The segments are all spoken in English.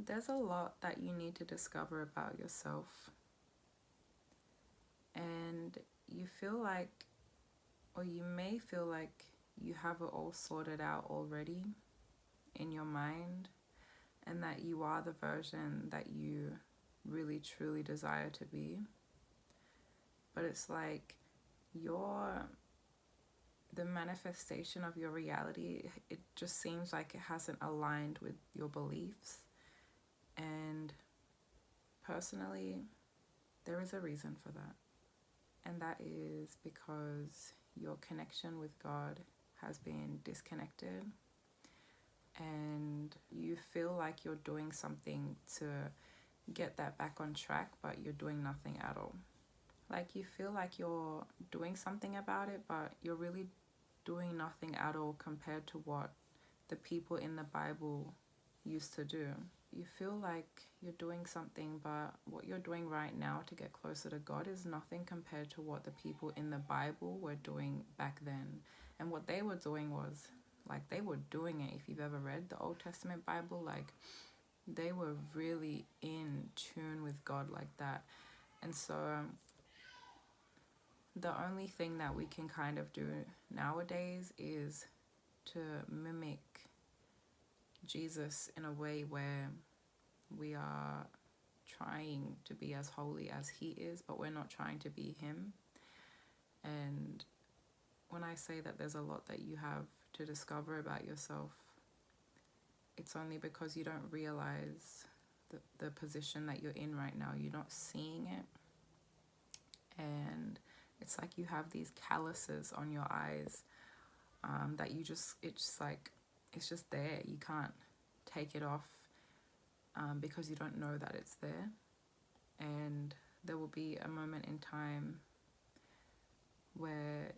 There's a lot that you need to discover about yourself, and you feel like, or you may feel like you have it all sorted out already in your mind, and that you are the version that you really truly desire to be. But it's like the manifestation of your reality, it just seems like it hasn't aligned with your beliefs. And personally, there is a reason for that. And that is because your connection with God has been disconnected, and you feel like you're doing something to get that back on track, but you're doing nothing at all. Like, you feel like you're doing something about it, but you're really doing nothing at all compared to what the people in the Bible used to do. You feel like you're doing something, but what you're doing right now to get closer to God is nothing compared to what the people in the Bible were doing back then. And what they were doing was, like, they were doing it. If you've ever read the Old Testament Bible, like, they were really in tune with God like that. And so the only thing that we can kind of do nowadays is to mimic Jesus in a way where we are trying to be as holy as he is, but we're not trying to be him. And when I say that there's a lot that you have to discover about yourself, it's only because you don't realize the position that you're in right now. You're not seeing it. And it's like you have these calluses on your eyes that it's just there. You can't take it off because you don't know that it's there. And there will be a moment in time where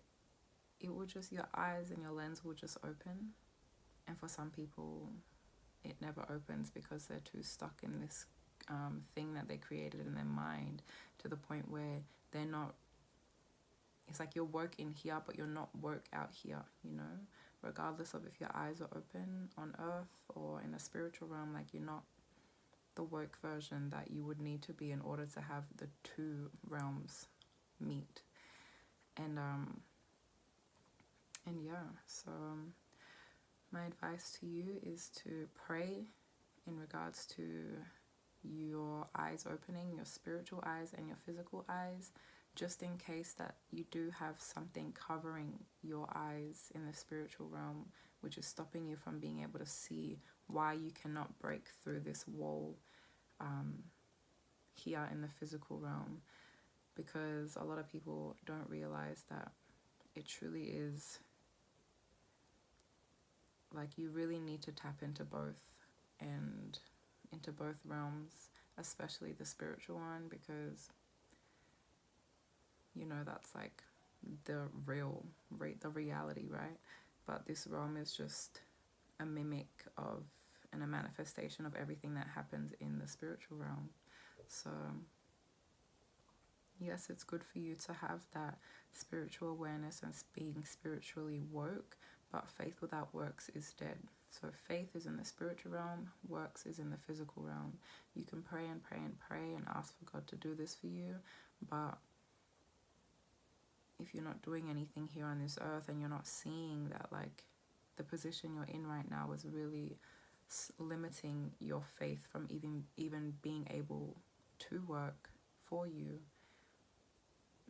it will just, your eyes and your lens will just open. And for some people, it never opens because they're too stuck in this thing that they created in their mind, to the point where they're not, it's like you're woke in here, but you're not woke out here, you know? Regardless of if your eyes are open on earth or in a spiritual realm, like, you're not the woke version that you would need to be in order to have the two realms meet. And yeah, so my advice to you is to pray in regards to your eyes opening, your spiritual eyes and your physical eyes, just in case that you do have something covering your eyes in the spiritual realm, which is stopping you from being able to see why you cannot break through this wall here in the physical realm. Because a lot of people don't realize that it truly is like, you really need to tap into both, and into both realms, especially the spiritual one, because you know that's like the reality, right? But this realm is just a mimic of and a manifestation of everything that happens in the spiritual realm. So yes, it's good for you to have that spiritual awareness and being spiritually woke, but faith without works is dead. So faith is in the spiritual realm, works is in the physical realm. You can pray and pray and pray and ask for God to do this for you, but if you're not doing anything here on this earth and you're not seeing that, like, the position you're in right now is really limiting your faith from even being able to work for you,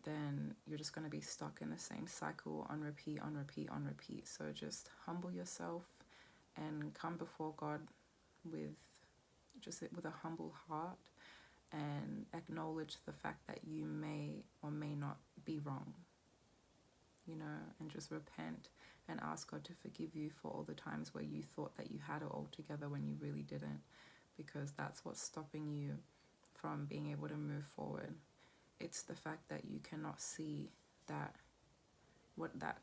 then you're just going to be stuck in the same cycle on repeat, on repeat, on repeat. So just humble yourself and come before God with a humble heart, and acknowledge the fact that you may or may not be wrong, you know, and just repent and ask God to forgive you for all the times where you thought that you had it all together when you really didn't, because that's what's stopping you from being able to move forward. It's the fact that you cannot see that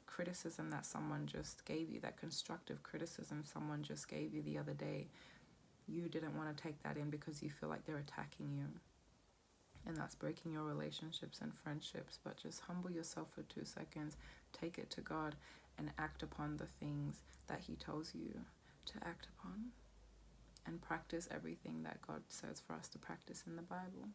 criticism that someone just gave you, that constructive criticism someone just gave you the other day, you didn't want to take that in because you feel like they're attacking you. And that's breaking your relationships and friendships. But just humble yourself for 2 seconds, take it to God, and act upon the things that he tells you to act upon. and practice everything that God says for us to practice in the Bible.